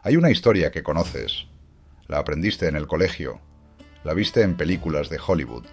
Hay una historia que conoces, la aprendiste en el colegio, la viste en películas de Hollywood,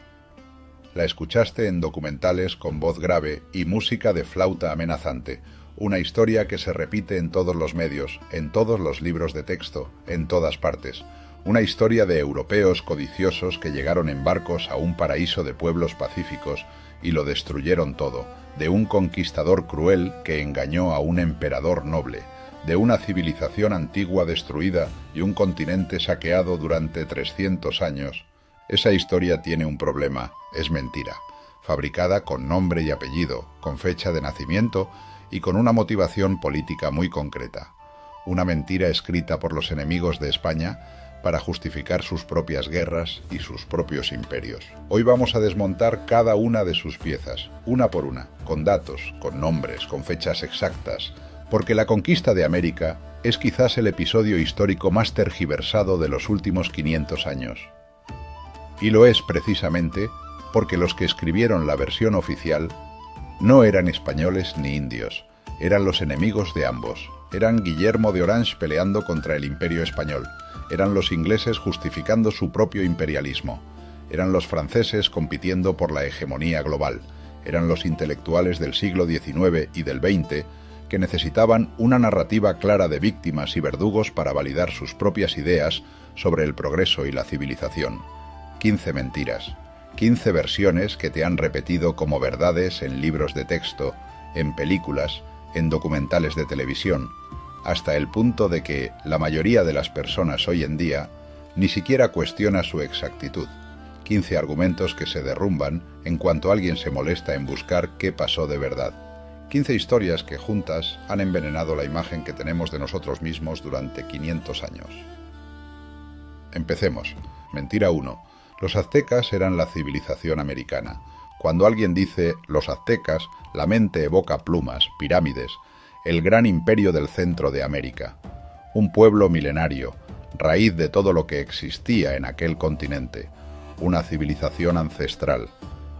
la escuchaste en documentales con voz grave y música de flauta amenazante, una historia que se repite en todos los medios, en todos los libros de texto, en todas partes. Una historia de europeos codiciosos que llegaron en barcos a un paraíso de pueblos pacíficos y lo destruyeron todo, de un conquistador cruel que engañó a un emperador noble, de una civilización antigua destruida y un continente saqueado durante 300 años. Esa historia tiene un problema, es mentira, fabricada con nombre y apellido, con fecha de nacimiento y con una motivación política muy concreta. Una mentira escrita por los enemigos de España para justificar sus propias guerras y sus propios imperios. Hoy vamos a desmontar cada una de sus piezas, una por una, con datos, con nombres, con fechas exactas, porque la conquista de América es quizás el episodio histórico más tergiversado de los últimos 500 años. Y lo es precisamente porque los que escribieron la versión oficial no eran españoles ni indios, eran los enemigos de ambos. Eran Guillermo de Orange peleando contra el Imperio Español, eran los ingleses justificando su propio imperialismo, eran los franceses compitiendo por la hegemonía global, eran los intelectuales del siglo XIX y del XX que necesitaban una narrativa clara de víctimas y verdugos para validar sus propias ideas sobre el progreso y la civilización. 15 mentiras, 15 versiones que te han repetido como verdades en libros de texto, en películas, en documentales de televisión, hasta el punto de que la mayoría de las personas hoy en día ni siquiera cuestiona su exactitud. 15 argumentos que se derrumban en cuanto alguien se molesta en buscar qué pasó de verdad. 15 historias que juntas han envenenado la imagen que tenemos de nosotros mismos durante 500 años. Empecemos. Mentira 1. Los aztecas eran la civilización americana. Cuando alguien dice los aztecas, la mente evoca plumas, pirámides, el gran imperio del centro de América. Un pueblo milenario, raíz de todo lo que existía en aquel continente. Una civilización ancestral,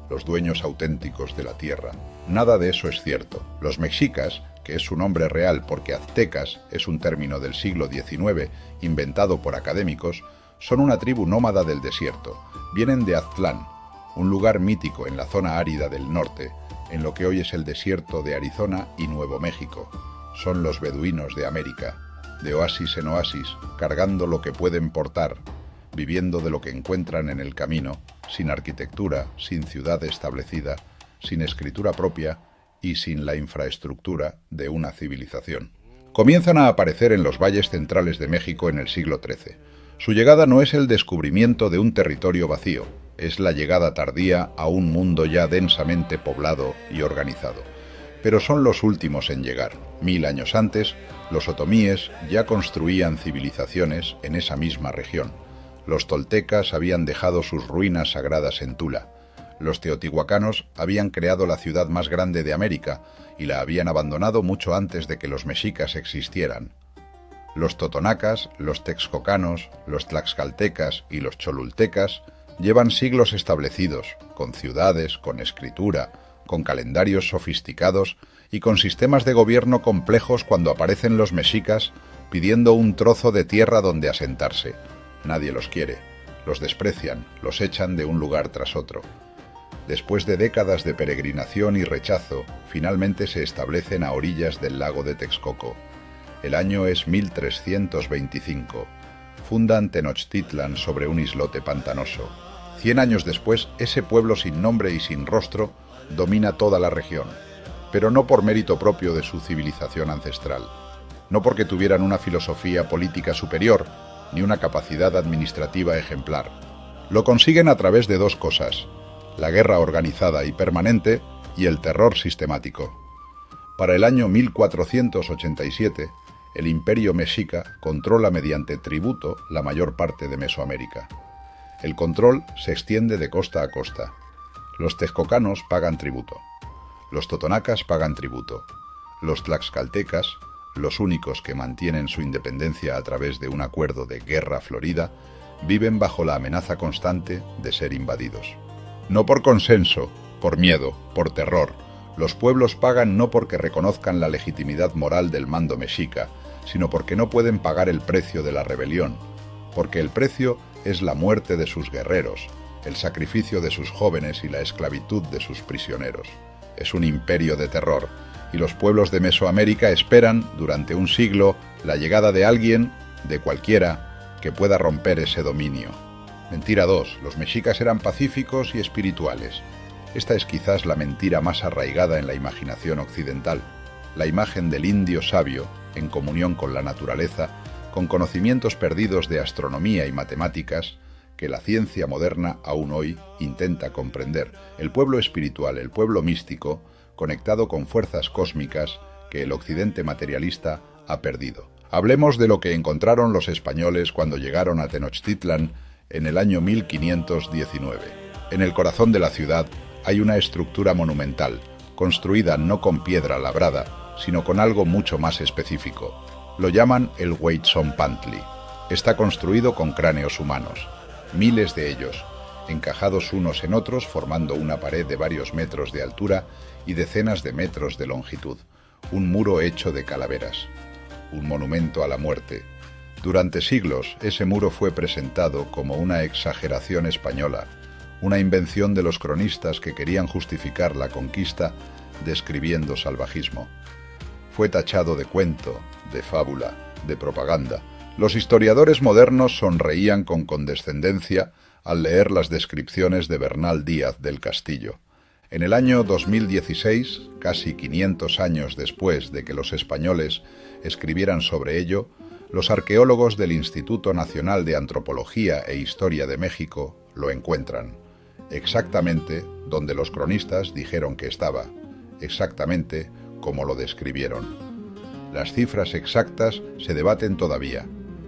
los dueños auténticos de la tierra. Nada de eso es cierto. Los mexicas, que es su nombre real porque aztecas es un término del siglo XIX inventado por académicos, son una tribu nómada del desierto. Vienen de Aztlán, un lugar mítico en la zona árida del norte, en lo que hoy es el desierto de Arizona y Nuevo México. Son los beduinos de América, de oasis en oasis, cargando lo que pueden portar, viviendo de lo que encuentran en el camino, sin arquitectura, sin ciudad establecida, sin escritura propia y sin la infraestructura de una civilización. Comienzan a aparecer en los valles centrales de México en el siglo XIII. Su llegada no es el descubrimiento de un territorio vacío, es la llegada tardía a un mundo ya densamente poblado y organizado. Pero son los últimos en llegar. 1000 años antes, los otomíes ya construían civilizaciones en esa misma región. Los toltecas habían dejado sus ruinas sagradas en Tula. Los teotihuacanos habían creado la ciudad más grande de América y la habían abandonado mucho antes de que los mexicas existieran. Los totonacas, los texcocanos, los tlaxcaltecas y los cholultecas llevan siglos establecidos, con ciudades, con escritura, con calendarios sofisticados y con sistemas de gobierno complejos cuando aparecen los mexicas pidiendo un trozo de tierra donde asentarse. Nadie los quiere, los desprecian, los echan de un lugar tras otro. Después de décadas de peregrinación y rechazo, finalmente se establecen a orillas del lago de Texcoco. El año es 1325. Fundan Tenochtitlan sobre un islote pantanoso. 100 años después, ese pueblo sin nombre y sin rostro domina toda la región, pero no por mérito propio de su civilización ancestral, no porque tuvieran una filosofía política superior, ni una capacidad administrativa ejemplar. Lo consiguen a través de dos cosas: la guerra organizada y permanente y el terror sistemático. Para el año 1487, el Imperio Mexica controla mediante tributo la mayor parte de Mesoamérica. El control se extiende de costa a costa. Los texcocanos pagan tributo. Los totonacas pagan tributo. Los tlaxcaltecas, los únicos que mantienen su independencia a través de un acuerdo de guerra florida, viven bajo la amenaza constante de ser invadidos. No por consenso, por miedo, por terror. Los pueblos pagan no porque reconozcan la legitimidad moral del mando mexica, sino porque no pueden pagar el precio de la rebelión, porque el precio es la muerte de sus guerreros, el sacrificio de sus jóvenes y la esclavitud de sus prisioneros. Es un imperio de terror, y los pueblos de Mesoamérica esperan, durante un siglo, la llegada de alguien, de cualquiera, que pueda romper ese dominio. Mentira 2. Los mexicas eran pacíficos y espirituales. Esta es quizás la mentira más arraigada en la imaginación occidental. La imagen del indio sabio, en comunión con la naturaleza, con conocimientos perdidos de astronomía y matemáticas, que la ciencia moderna aún hoy intenta comprender. El pueblo espiritual, el pueblo místico, conectado con fuerzas cósmicas que el occidente materialista ha perdido. Hablemos de lo que encontraron los españoles cuando llegaron a Tenochtitlan en el año 1519. En el corazón de la ciudad hay una estructura monumental, construida no con piedra labrada, sino con algo mucho más específico. Lo llaman el Huitzilopochtli. Está construido con cráneos humanos, miles de ellos, encajados unos en otros formando una pared de varios metros de altura y decenas de metros de longitud, un muro hecho de calaveras, un monumento a la muerte. Durante siglos, ese muro fue presentado como una exageración española, una invención de los cronistas que querían justificar la conquista describiendo salvajismo. Fue tachado de cuento, de fábula, de propaganda. Los historiadores modernos sonreían con condescendencia al leer las descripciones de Bernal Díaz del Castillo. En el año 2016, casi 500 años después de que los españoles escribieran sobre ello, los arqueólogos del Instituto Nacional de Antropología e Historia de México lo encuentran, exactamente donde los cronistas dijeron que estaba, exactamente como lo describieron. Las cifras exactas se debaten todavía.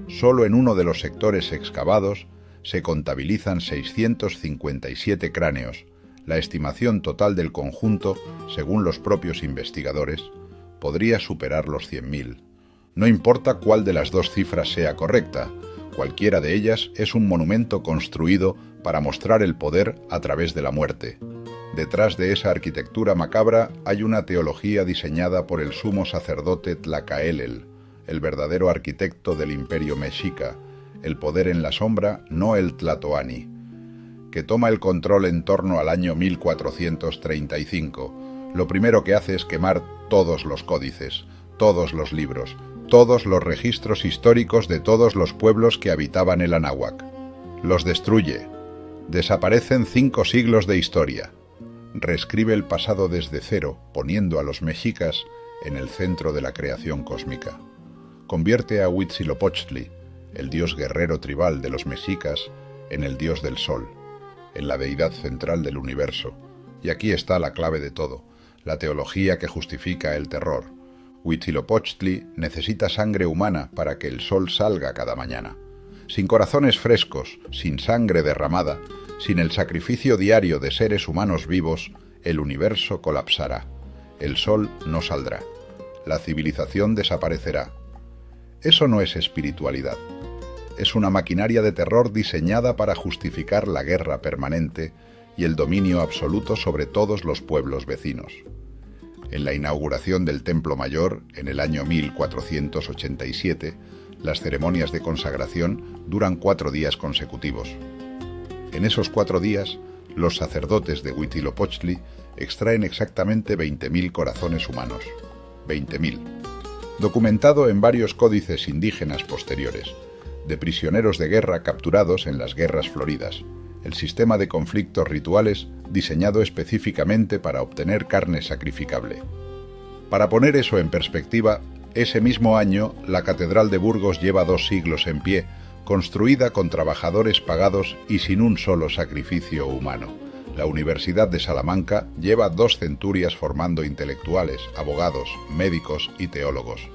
Solo en uno de los sectores excavados se contabilizan 657 cráneos. La estimación total del conjunto, según los propios investigadores, podría superar los 100.000. No importa cuál de las dos cifras sea correcta, cualquiera de ellas es un monumento construido para mostrar el poder a través de la muerte. Detrás de esa arquitectura macabra hay una teología diseñada por el sumo sacerdote Tlacaelel, el verdadero arquitecto del imperio mexica, el poder en la sombra, no el Tlatoani, que toma el control en torno al año 1435. Lo primero que hace es quemar todos los códices, todos los libros, todos los registros históricos de todos los pueblos que habitaban el Anáhuac. Los destruye. Desaparecen 5 siglos de historia. Reescribe el pasado desde cero, poniendo a los mexicas en el centro de la creación cósmica. Convierte a Huitzilopochtli, el dios guerrero tribal de los mexicas, en el dios del sol, en la deidad central del universo. Y aquí está la clave de todo, la teología que justifica el terror. Huitzilopochtli necesita sangre humana para que el sol salga cada mañana. Sin corazones frescos, sin sangre derramada, sin el sacrificio diario de seres humanos vivos, el universo colapsará. El sol no saldrá. La civilización desaparecerá. Eso no es espiritualidad. Es una maquinaria de terror diseñada para justificar la guerra permanente y el dominio absoluto sobre todos los pueblos vecinos. En la inauguración del Templo Mayor, en el año 1487, las ceremonias de consagración duran 4 días consecutivos. En esos 4 días, los sacerdotes de Huitzilopochtli extraen exactamente 20.000 corazones humanos. 20.000. Documentado en varios códices indígenas posteriores, de prisioneros de guerra capturados en las guerras floridas, el sistema de conflictos rituales diseñado específicamente para obtener carne sacrificable. Para poner eso en perspectiva, ese mismo año la Catedral de Burgos lleva 2 siglos en pie, construida con trabajadores pagados y sin un solo sacrificio humano. La Universidad de Salamanca lleva 2 centurias formando intelectuales, abogados, médicos y teólogos.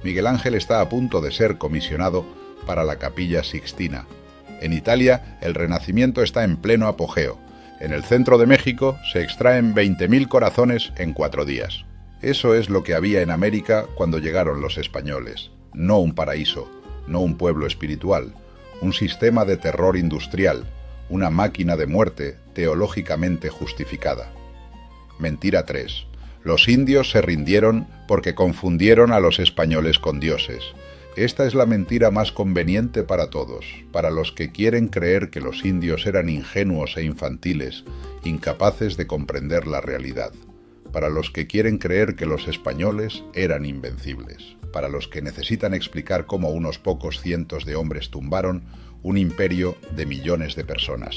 Miguel Ángel está a punto de ser comisionado para la Capilla Sixtina. En Italia, el Renacimiento está en pleno apogeo. En el centro de México se extraen 20.000 corazones en 4 días. Eso es lo que había en América cuando llegaron los españoles. No un paraíso, no un pueblo espiritual, un sistema de terror industrial, una máquina de muerte teológicamente justificada. Mentira 3. Los indios se rindieron porque confundieron a los españoles con dioses. Esta es la mentira más conveniente para todos, para los que quieren creer que los indios eran ingenuos e infantiles, incapaces de comprender la realidad, para los que quieren creer que los españoles eran invencibles, para los que necesitan explicar cómo unos pocos cientos de hombres tumbaron un imperio de millones de personas.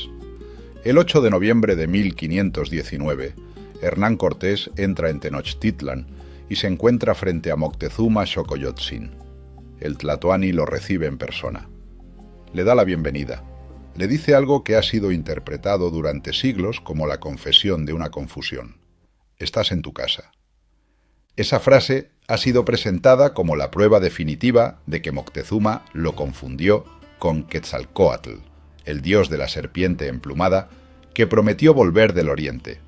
El 8 de noviembre de 1519, Hernán Cortés entra en Tenochtitlan y se encuentra frente a Moctezuma Xocoyotzin. El tlatoani lo recibe en persona. Le da la bienvenida. Le dice algo que ha sido interpretado durante siglos como la confesión de una confusión. Estás en tu casa. Esa frase ha sido presentada como la prueba definitiva de que Moctezuma lo confundió con Quetzalcóatl, el dios de la serpiente emplumada, que prometió volver del oriente.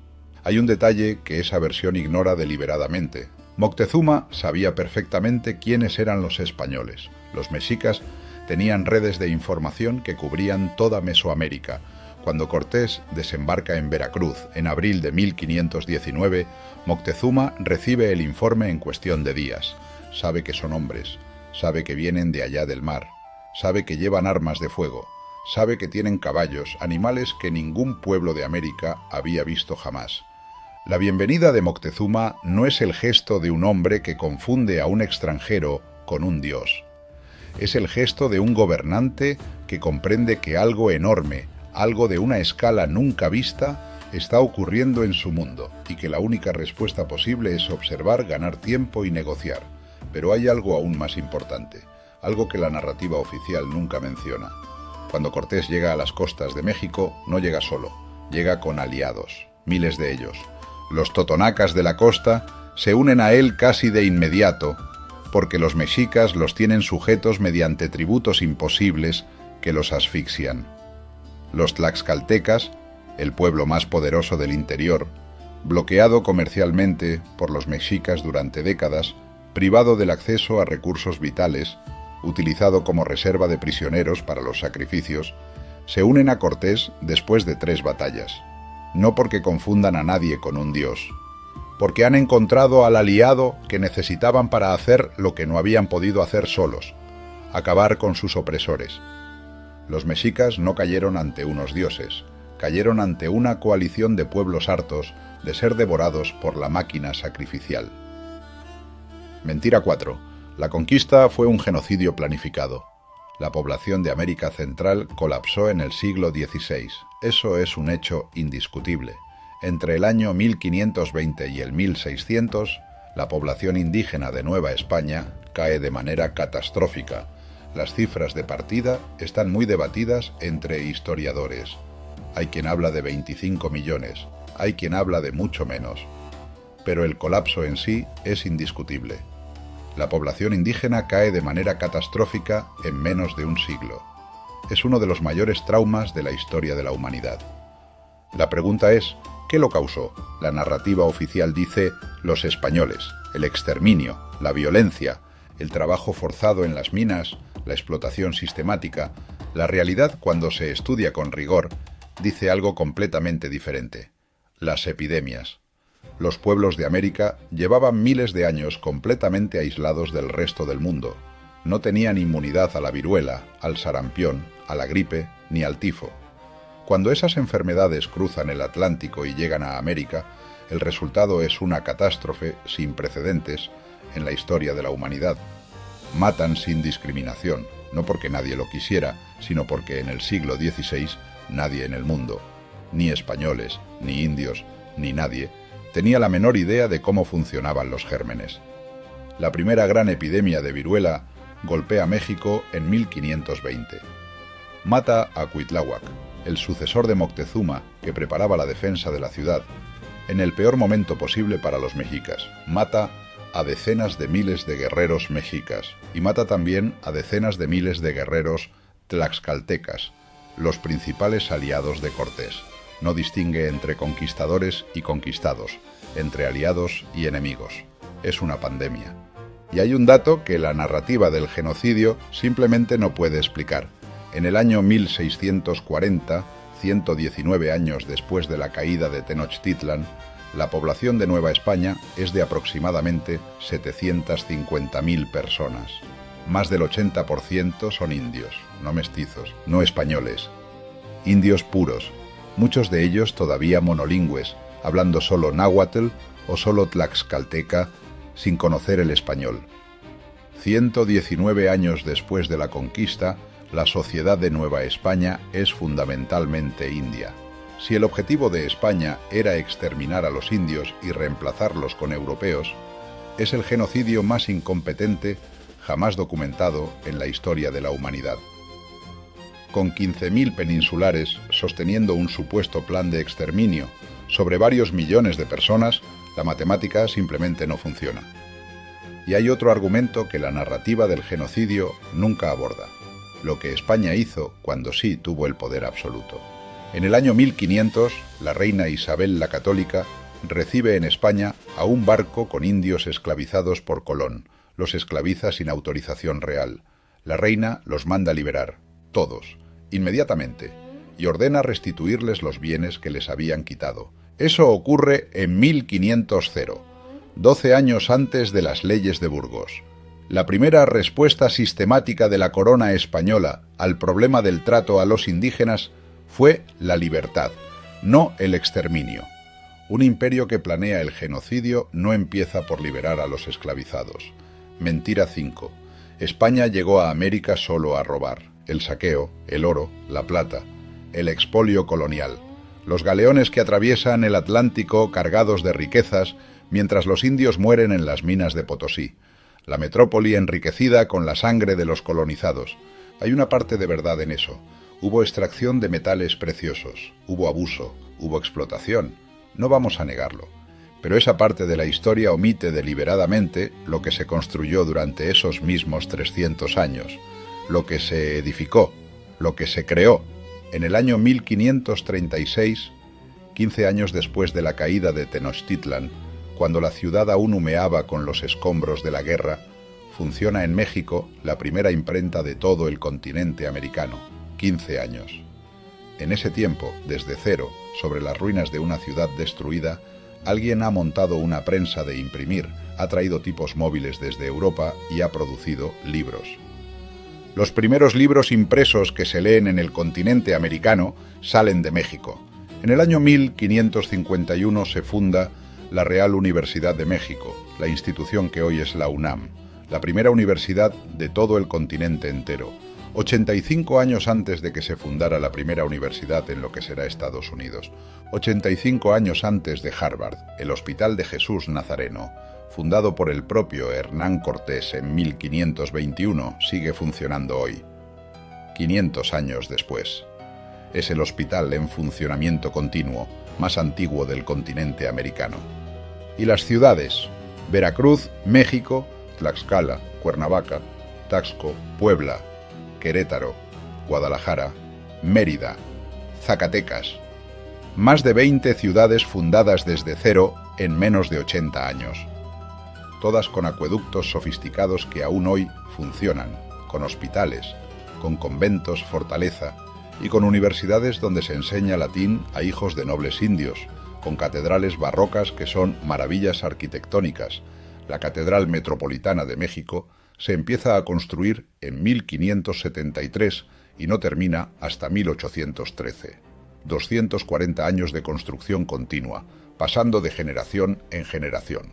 Hay un detalle que esa versión ignora deliberadamente. Moctezuma sabía perfectamente quiénes eran los españoles. Los mexicas tenían redes de información que cubrían toda Mesoamérica. Cuando Cortés desembarca en Veracruz en abril de 1519, Moctezuma recibe el informe en cuestión de días. Sabe que son hombres, sabe que vienen de allá del mar, sabe que llevan armas de fuego, sabe que tienen caballos, animales que ningún pueblo de América había visto jamás. La bienvenida de Moctezuma no es el gesto de un hombre que confunde a un extranjero con un dios. Es el gesto de un gobernante que comprende que algo enorme, algo de una escala nunca vista, está ocurriendo en su mundo y que la única respuesta posible es observar, ganar tiempo y negociar. Pero hay algo aún más importante, algo que la narrativa oficial nunca menciona. Cuando Cortés llega a las costas de México, no llega solo, llega con aliados, miles de ellos. Los totonacas de la costa se unen a él casi de inmediato, porque los mexicas los tienen sujetos mediante tributos imposibles que los asfixian. Los tlaxcaltecas, el pueblo más poderoso del interior, bloqueado comercialmente por los mexicas durante décadas, privado del acceso a recursos vitales, utilizado como reserva de prisioneros para los sacrificios, se unen a Cortés después de 3 batallas. No porque confundan a nadie con un dios, porque han encontrado al aliado que necesitaban para hacer lo que no habían podido hacer solos, acabar con sus opresores. Los mexicas no cayeron ante unos dioses, cayeron ante una coalición de pueblos hartos de ser devorados por la máquina sacrificial. Mentira 4. La conquista fue un genocidio planificado. La población de América Central colapsó en el siglo XVI. Eso es un hecho indiscutible. Entre el año 1520 y el 1600, la población indígena de Nueva España cae de manera catastrófica. Las cifras de partida están muy debatidas entre historiadores. Hay quien habla de 25 millones, hay quien habla de mucho menos. Pero el colapso en sí es indiscutible. La población indígena cae de manera catastrófica en menos de un siglo. Es uno de los mayores traumas de la historia de la humanidad. La pregunta es, ¿qué lo causó? La narrativa oficial dice los españoles, el exterminio, la violencia, el trabajo forzado en las minas, la explotación sistemática. La realidad, cuando se estudia con rigor, dice algo completamente diferente. Las epidemias. Los pueblos de América llevaban miles de años completamente aislados del resto del mundo. No tenían inmunidad a la viruela, al sarampión, a la gripe, ni al tifo. Cuando esas enfermedades cruzan el Atlántico y llegan a América, el resultado es una catástrofe sin precedentes en la historia de la humanidad. Matan sin discriminación, no porque nadie lo quisiera, sino porque en el siglo XVI nadie en el mundo, ni españoles, ni indios, ni nadie, tenía la menor idea de cómo funcionaban los gérmenes. La primera gran epidemia de viruela golpea México en 1520. Mata a Cuitláhuac, el sucesor de Moctezuma que preparaba la defensa de la ciudad, en el peor momento posible para los mexicas. Mata a decenas de miles de guerreros mexicas y mata también a decenas de miles de guerreros tlaxcaltecas, los principales aliados de Cortés. No distingue entre conquistadores y conquistados, entre aliados y enemigos. Es una pandemia. Y hay un dato que la narrativa del genocidio simplemente no puede explicar. En el año 1640, 119 años después de la caída de Tenochtitlan, La población de Nueva España es de aproximadamente 750.000 personas. Más del 80% son indios, no mestizos, no españoles. Indios puros, muchos de ellos todavía monolingües, hablando solo náhuatl o solo tlaxcalteca, sin conocer el español. 119 años después de la conquista, la sociedad de Nueva España es fundamentalmente india. Si el objetivo de España era exterminar a los indios y reemplazarlos con europeos, es el genocidio más incompetente jamás documentado en la historia de la humanidad. Con 15.000 peninsulares sosteniendo un supuesto plan de exterminio sobre varios millones de personas, la matemática simplemente no funciona. Y hay otro argumento que la narrativa del genocidio nunca aborda: lo que España hizo cuando sí tuvo el poder absoluto. En el año 1500, la reina Isabel la Católica recibe en España a un barco con indios esclavizados por Colón. Los esclaviza sin autorización real. La reina los manda liberar, todos, inmediatamente, y ordena restituirles los bienes que les habían quitado. Eso ocurre en 1500, 12 años antes de las leyes de Burgos. La primera respuesta sistemática de la corona española al problema del trato a los indígenas fue la libertad, no el exterminio. Un imperio que planea el genocidio no empieza por liberar a los esclavizados. Mentira 5. España llegó a América solo a robar. El saqueo, el oro, la plata, el expolio colonial. Los galeones que atraviesan el Atlántico cargados de riquezas mientras los indios mueren en las minas de Potosí. La metrópoli enriquecida con la sangre de los colonizados. Hay una parte de verdad en eso. Hubo extracción de metales preciosos, hubo abuso, hubo explotación. No vamos a negarlo. Pero esa parte de la historia omite deliberadamente lo que se construyó durante esos mismos 300 años, lo que se edificó, lo que se creó. En el año 1536, 15 años después de la caída de Tenochtitlan, cuando la ciudad aún humeaba con los escombros de la guerra, funciona en México la primera imprenta de todo el continente americano. 15 años. En ese tiempo, desde cero, sobre las ruinas de una ciudad destruida, alguien ha montado una prensa de imprimir, ha traído tipos móviles desde Europa y ha producido libros. Los primeros libros impresos que se leen en el continente americano salen de México. En el año 1551 se funda la Real Universidad de México, la institución que hoy es la UNAM, la primera universidad de todo el continente entero. 85 años antes de que se fundara la primera universidad en lo que será Estados Unidos. 85 años antes de Harvard, el Hospital de Jesús Nazareno, fundado por el propio Hernán Cortés en 1521, sigue funcionando hoy. 500 años después. Es el hospital en funcionamiento continuo más antiguo del continente americano. Y las ciudades: Veracruz, México, Tlaxcala, Cuernavaca, Taxco, Puebla, Querétaro, Guadalajara, Mérida, Zacatecas. Más de 20 ciudades fundadas desde cero en menos de 80 años. Todas con acueductos sofisticados que aún hoy funcionan, con hospitales, con conventos, fortaleza y con universidades donde se enseña latín a hijos de nobles indios, con catedrales barrocas que son maravillas arquitectónicas. La Catedral Metropolitana de México se empieza a construir en 1573 y no termina hasta 1813. 240 años de construcción continua, pasando de generación en generación.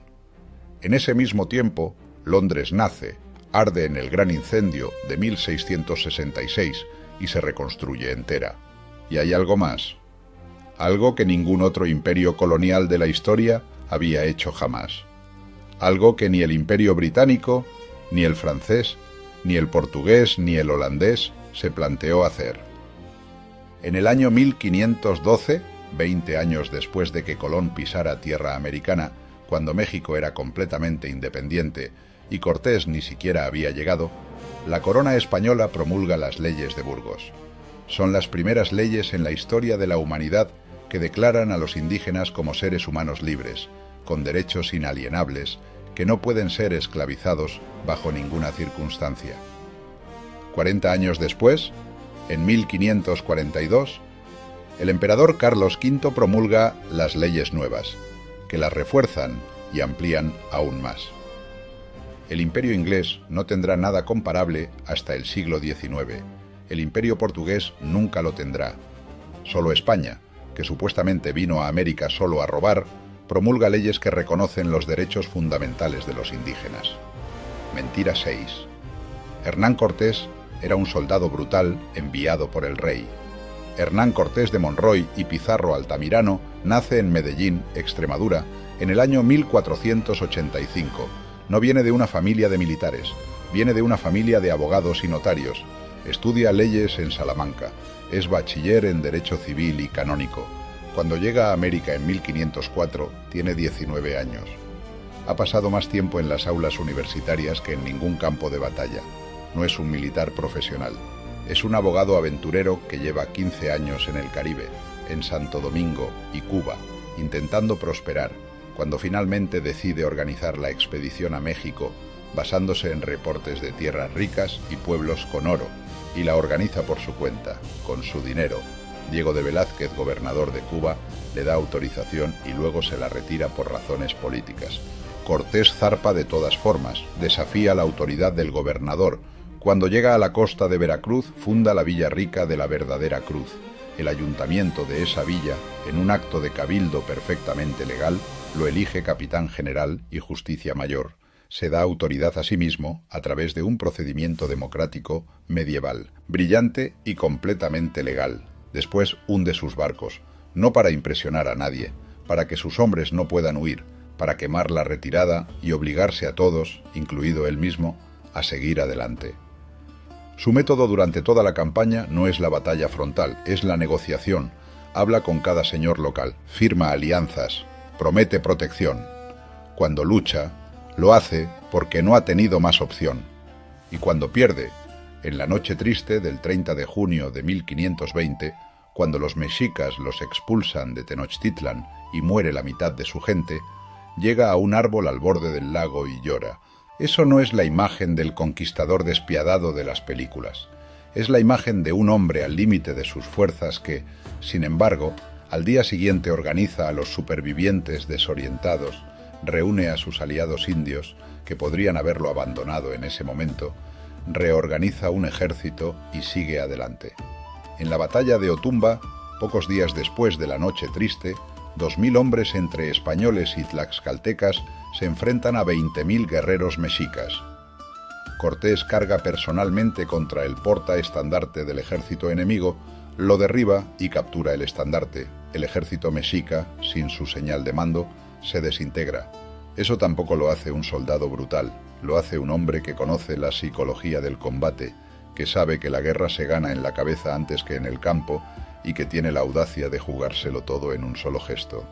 En ese mismo tiempo, Londres nace, arde en el gran incendio de 1666 y se reconstruye entera. Y hay algo más, algo que ningún otro imperio colonial de la historia había hecho jamás, algo que ni el Imperio Británico, ni el francés, ni el portugués, ni el holandés se planteó hacer. En el año 1512, 20 años después de que Colón pisara tierra americana, cuando México era completamente independiente y Cortés ni siquiera había llegado, la corona española promulga las leyes de Burgos. Son las primeras leyes en la historia de la humanidad que declaran a los indígenas como seres humanos libres, con derechos inalienables, que no pueden ser esclavizados bajo ninguna circunstancia. 40 años después, en 1542, el emperador Carlos V promulga las leyes nuevas. que las refuerzan y amplían aún más. El imperio inglés no tendrá nada comparable hasta el siglo XIX. El imperio portugués nunca lo tendrá. Solo España, que supuestamente vino a América solo a robar, promulga leyes que reconocen los derechos fundamentales de los indígenas. Mentira 6. Hernán Cortés era un soldado brutal enviado por el rey. Hernán Cortés de Monroy y Pizarro Altamirano nace en Medellín, Extremadura, en el año 1485. No viene de una familia de militares, viene de una familia de abogados y notarios. Estudia leyes en Salamanca, es bachiller en Derecho Civil y Canónico. Cuando llega a América en 1504, tiene 19 años. Ha pasado más tiempo en las aulas universitarias que en ningún campo de batalla. No es un militar profesional. Es un abogado aventurero que lleva 15 años en el Caribe, en Santo Domingo y Cuba, intentando prosperar, cuando finalmente decide organizar la expedición a México, basándose en reportes de tierras ricas y pueblos con oro, y la organiza por su cuenta, con su dinero. Diego de Velázquez, gobernador de Cuba, le da autorización y luego se la retira por razones políticas. Cortés zarpa de todas formas, desafía la autoridad del gobernador. Cuando llega a la costa de Veracruz, funda la Villa Rica de la Verdadera Cruz. El ayuntamiento de esa villa, en un acto de cabildo perfectamente legal, lo elige capitán general y justicia mayor. Se da autoridad a sí mismo a través de un procedimiento democrático medieval, brillante y completamente legal. Después hunde sus barcos, no para impresionar a nadie, para que sus hombres no puedan huir, para quemar la retirada y obligarse a todos, incluido él mismo, a seguir adelante. Su método durante toda la campaña no es la batalla frontal, es la negociación. Habla con cada señor local, firma alianzas, promete protección. Cuando lucha, lo hace porque no ha tenido más opción. Y cuando pierde, en la noche triste del 30 de junio de 1520, cuando los mexicas los expulsan de Tenochtitlan y muere la mitad de su gente, llega a un árbol al borde del lago y llora. Eso no es la imagen del conquistador despiadado de las películas. Es la imagen de un hombre al límite de sus fuerzas que, sin embargo, al día siguiente organiza a los supervivientes desorientados, reúne a sus aliados indios, que podrían haberlo abandonado en ese momento, reorganiza un ejército y sigue adelante. En la batalla de Otumba, pocos días después de la noche triste, 2000 hombres entre españoles y tlaxcaltecas se enfrentan a 20.000 guerreros mexicas. Cortés carga personalmente contra el portaestandarte del ejército enemigo, lo derriba y captura el estandarte. El ejército mexica, sin su señal de mando, se desintegra. Eso tampoco lo hace un soldado brutal, lo hace un hombre que conoce la psicología del combate, que sabe que la guerra se gana en la cabeza antes que en el campo y que tiene la audacia de jugárselo todo en un solo gesto.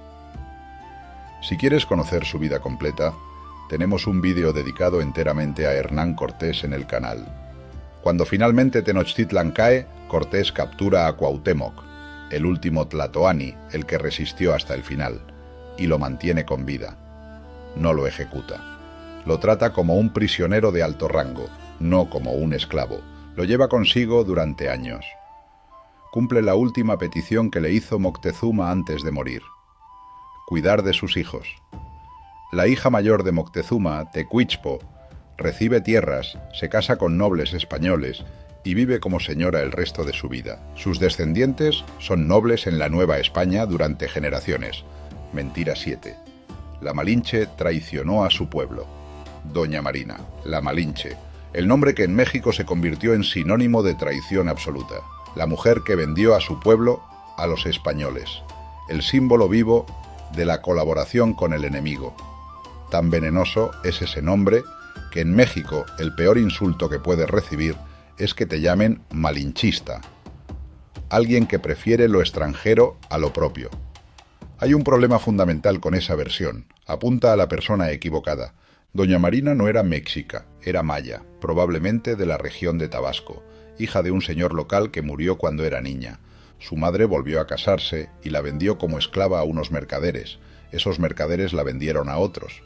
Si quieres conocer su vida completa, tenemos un vídeo dedicado enteramente a Hernán Cortés en el canal. Cuando finalmente Tenochtitlan cae, Cortés captura a Cuauhtémoc, el último tlatoani, el que resistió hasta el final, y lo mantiene con vida. No lo ejecuta. Lo trata como un prisionero de alto rango, no como un esclavo. Lo lleva consigo durante años. Cumple la última petición que le hizo Moctezuma antes de morir: cuidar de sus hijos. La hija mayor de Moctezuma, Tecuichpo, recibe tierras, se casa con nobles españoles y vive como señora el resto de su vida. Sus descendientes son nobles en la Nueva España durante generaciones. Mentira 7. La Malinche traicionó a su pueblo. Doña Marina, la Malinche, el nombre que en México se convirtió en sinónimo de traición absoluta. La mujer que vendió a su pueblo a los españoles. El símbolo vivo de la colaboración con el enemigo. Tan venenoso es ese nombre que en México el peor insulto que puedes recibir es que te llamen malinchista. Alguien que prefiere lo extranjero a lo propio. Hay un problema fundamental con esa versión. Apunta a la persona equivocada. Doña Marina no era mexica, era maya, probablemente de la región de Tabasco, hija de un señor local que murió cuando era niña. Su madre volvió a casarse y la vendió como esclava a unos mercaderes. Esos mercaderes la vendieron a otros.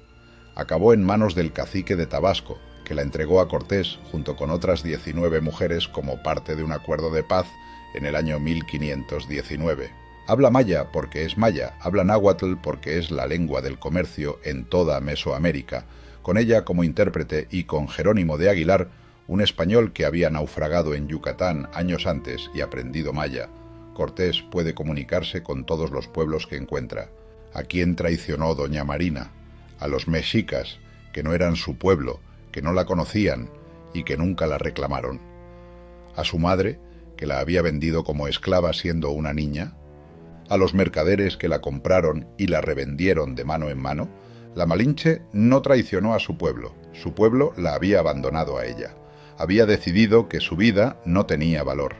Acabó en manos del cacique de Tabasco, que la entregó a Cortés junto con otras 19 mujeres como parte de un acuerdo de paz en el año 1519. Habla maya porque es maya, habla náhuatl porque es la lengua del comercio en toda Mesoamérica, con ella como intérprete y con Jerónimo de Aguilar, un español que había naufragado en Yucatán años antes y aprendido maya. Cortés puede comunicarse con todos los pueblos que encuentra. ¿A quién traicionó doña Marina? A los mexicas, que no eran su pueblo, que no la conocían y que nunca la reclamaron. A su madre, que la había vendido como esclava siendo una niña. A los mercaderes que la compraron y la revendieron de mano en mano. La Malinche no traicionó a su pueblo la había abandonado a ella. Había decidido que su vida no tenía valor.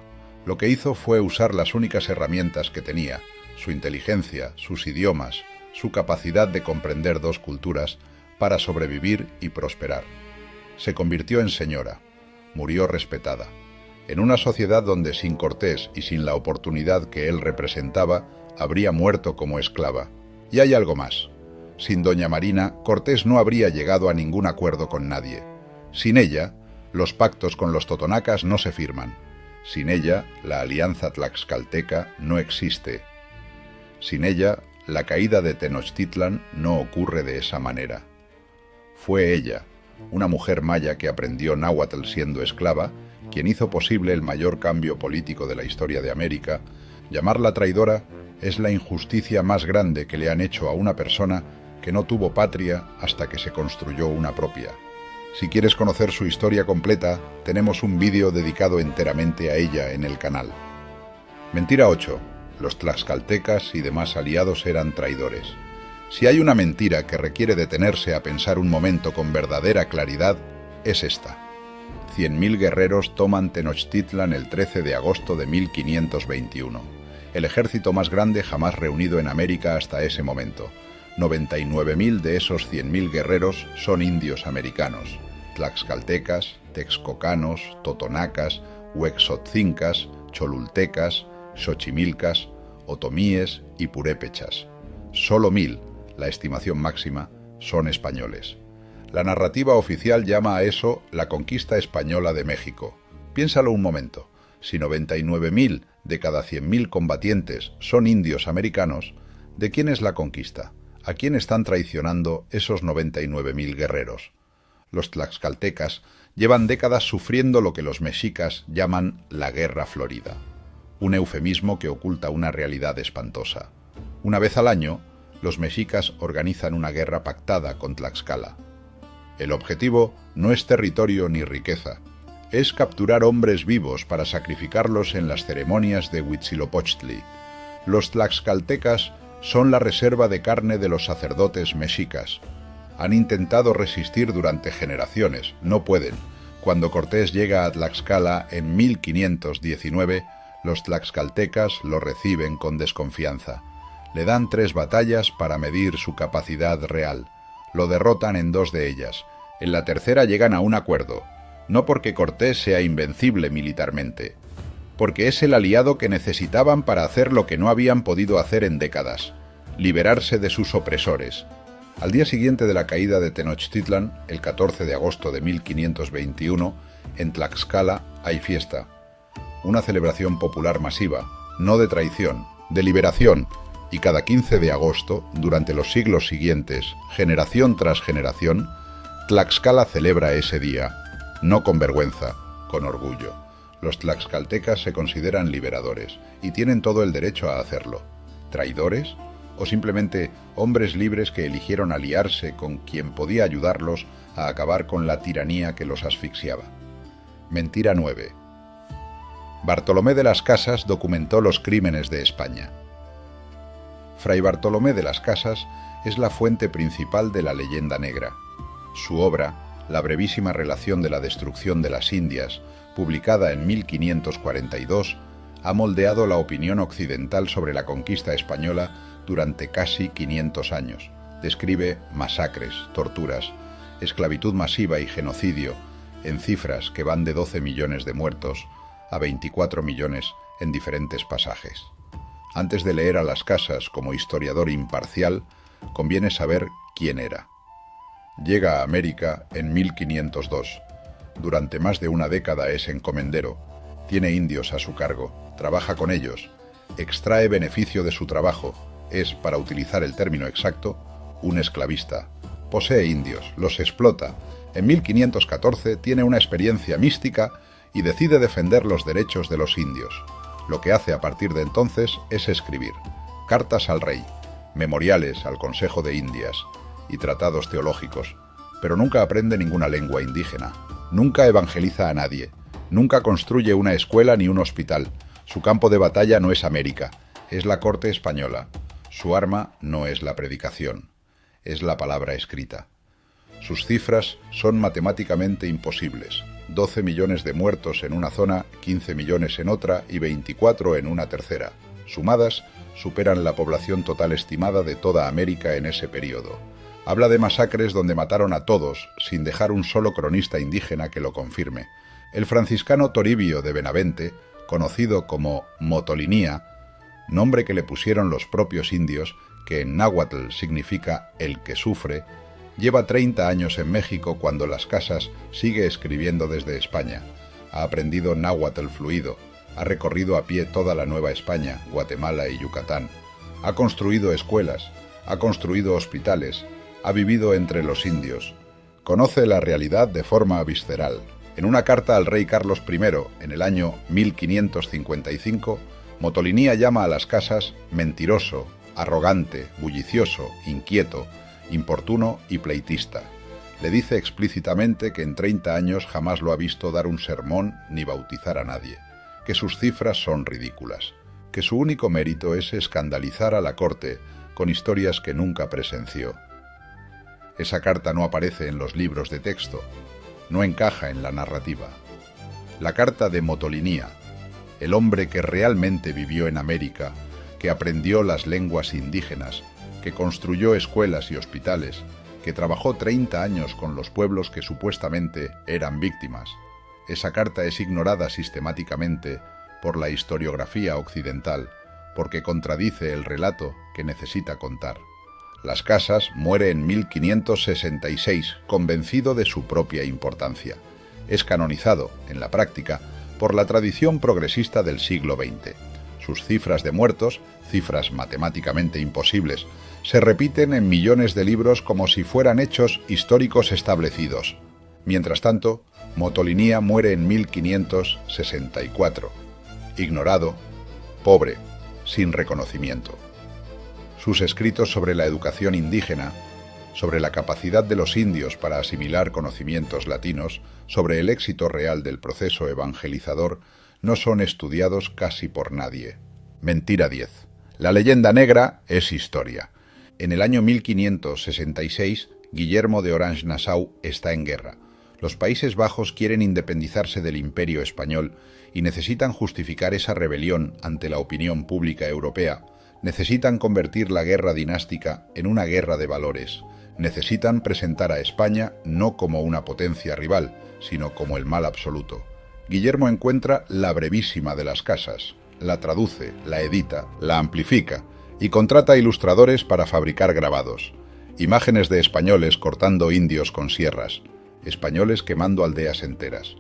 Lo que hizo fue usar las únicas herramientas que tenía, su inteligencia, sus idiomas, su capacidad de comprender dos culturas, para sobrevivir y prosperar. Se convirtió en señora, murió respetada. En una sociedad donde sin Cortés y sin la oportunidad que él representaba, habría muerto como esclava. Y hay algo más. Sin doña Marina, Cortés no habría llegado a ningún acuerdo con nadie. Sin ella, los pactos con los totonacas no se firman. Sin ella, la alianza tlaxcalteca no existe. Sin ella, la caída de Tenochtitlan no ocurre de esa manera. Fue ella, una mujer maya que aprendió náhuatl siendo esclava, quien hizo posible el mayor cambio político de la historia de América. Llamarla traidora es la injusticia más grande que le han hecho a una persona que no tuvo patria hasta que se construyó una propia. Si quieres conocer su historia completa, tenemos un vídeo dedicado enteramente a ella en el canal. Mentira 8. Los tlaxcaltecas y demás aliados eran traidores. Si hay una mentira que requiere detenerse a pensar un momento con verdadera claridad, es esta. 100.000 guerreros toman Tenochtitlan el 13 de agosto de 1521. El ejército más grande jamás reunido en América hasta ese momento. 99.000 de esos 100.000 guerreros son indios americanos, tlaxcaltecas, texcocanos, totonacas, huexotzincas, cholultecas, xochimilcas, otomíes y purépechas. Solo 1.000, la estimación máxima, son españoles. La narrativa oficial llama a eso la conquista española de México. Piénsalo un momento, si 99.000 de cada 100.000 combatientes son indios americanos, ¿de quién es la conquista? ¿A quién están traicionando esos 99.000 guerreros? Los tlaxcaltecas llevan décadas sufriendo lo que los mexicas llaman la Guerra Florida, un eufemismo que oculta una realidad espantosa. Una vez al año, los mexicas organizan una guerra pactada con Tlaxcala. El objetivo no es territorio ni riqueza, es capturar hombres vivos para sacrificarlos en las ceremonias de Huitzilopochtli. Los tlaxcaltecas son la reserva de carne de los sacerdotes mexicas. Han intentado resistir durante generaciones, no pueden. Cuando Cortés llega a Tlaxcala en 1519, los tlaxcaltecas lo reciben con desconfianza. Le dan 3 batallas para medir su capacidad real. Lo derrotan en 2 de ellas. En la tercera llegan a un acuerdo. No porque Cortés sea invencible militarmente, porque es el aliado que necesitaban para hacer lo que no habían podido hacer en décadas, liberarse de sus opresores. Al día siguiente de la caída de Tenochtitlan, el 14 de agosto de 1521, en Tlaxcala hay fiesta. Una celebración popular masiva, no de traición, de liberación, y cada 15 de agosto, durante los siglos siguientes, generación tras generación, Tlaxcala celebra ese día, no con vergüenza, con orgullo. Los tlaxcaltecas se consideran liberadores y tienen todo el derecho a hacerlo. ¿Traidores? ¿O simplemente hombres libres que eligieron aliarse con quien podía ayudarlos a acabar con la tiranía que los asfixiaba? Mentira 9. Bartolomé de las Casas documentó los crímenes de España. Fray Bartolomé de las Casas es la fuente principal de la leyenda negra. Su obra, La brevísima relación de la destrucción de las Indias, publicada en 1542, ha moldeado la opinión occidental sobre la conquista española durante casi 500 años. Describe masacres, torturas, esclavitud masiva y genocidio, en cifras que van de 12 millones de muertos a 24 millones en diferentes pasajes. Antes de leer a Las Casas como historiador imparcial, conviene saber quién era. Llega a América en 1502. Durante más de una década es encomendero, tiene indios a su cargo, trabaja con ellos, extrae beneficio de su trabajo, es, para utilizar el término exacto, un esclavista. Posee indios, los explota. En 1514 tiene una experiencia mística y decide defender los derechos de los indios. Lo que hace a partir de entonces es escribir cartas al rey, memoriales al Consejo de Indias y tratados teológicos, pero nunca aprende ninguna lengua indígena, nunca evangeliza a nadie, nunca construye una escuela ni un hospital. Su campo de batalla no es América, es la corte española. Su arma no es la predicación, es la palabra escrita. Sus cifras son matemáticamente imposibles. 12 millones de muertos en una zona, 15 millones en otra y 24 en una tercera. Sumadas, superan la población total estimada de toda América en ese periodo. Habla de masacres donde mataron a todos, sin dejar un solo cronista indígena que lo confirme. El franciscano Toribio de Benavente, conocido como Motolinía, nombre que le pusieron los propios indios, que en náhuatl significa el que sufre, lleva 30 años en México cuando Las Casas sigue escribiendo desde España. Ha aprendido náhuatl fluido, ha recorrido a pie toda la Nueva España, Guatemala y Yucatán. Ha construido escuelas, ha construido hospitales, ha vivido entre los indios. Conoce la realidad de forma visceral. En una carta al rey Carlos I, en el año 1555, Motolinía llama a Las Casas mentiroso, arrogante, bullicioso, inquieto, importuno y pleitista. Le dice explícitamente que en 30 años jamás lo ha visto dar un sermón ni bautizar a nadie, que sus cifras son ridículas, que su único mérito es escandalizar a la corte con historias que nunca presenció. Esa carta no aparece en los libros de texto, no encaja en la narrativa. La carta de Motolinía, el hombre que realmente vivió en América, que aprendió las lenguas indígenas, que construyó escuelas y hospitales, que trabajó 30 años con los pueblos que supuestamente eran víctimas. Esa carta es ignorada sistemáticamente por la historiografía occidental, porque contradice el relato que necesita contar. Las Casas muere en 1566, convencido de su propia importancia. Es canonizado, en la práctica, por la tradición progresista del siglo XX. Sus cifras de muertos, cifras matemáticamente imposibles, se repiten en millones de libros como si fueran hechos históricos establecidos. Mientras tanto, Motolinía muere en 1564, ignorado, pobre, sin reconocimiento. Sus escritos sobre la educación indígena, sobre la capacidad de los indios para asimilar conocimientos latinos, sobre el éxito real del proceso evangelizador, no son estudiados casi por nadie. Mentira 10. La leyenda negra es historia. En el año 1566, Guillermo de Orange-Nassau está en guerra. Los Países Bajos quieren independizarse del Imperio español y necesitan justificar esa rebelión ante la opinión pública europea. Necesitan convertir la guerra dinástica en una guerra de valores. Necesitan presentar a España no como una potencia rival, sino como el mal absoluto. Guillermo encuentra la brevísima de Las Casas, la traduce, la edita, la amplifica y contrata ilustradores para fabricar grabados. Imágenes de españoles cortando indios con sierras, españoles quemando aldeas enteras,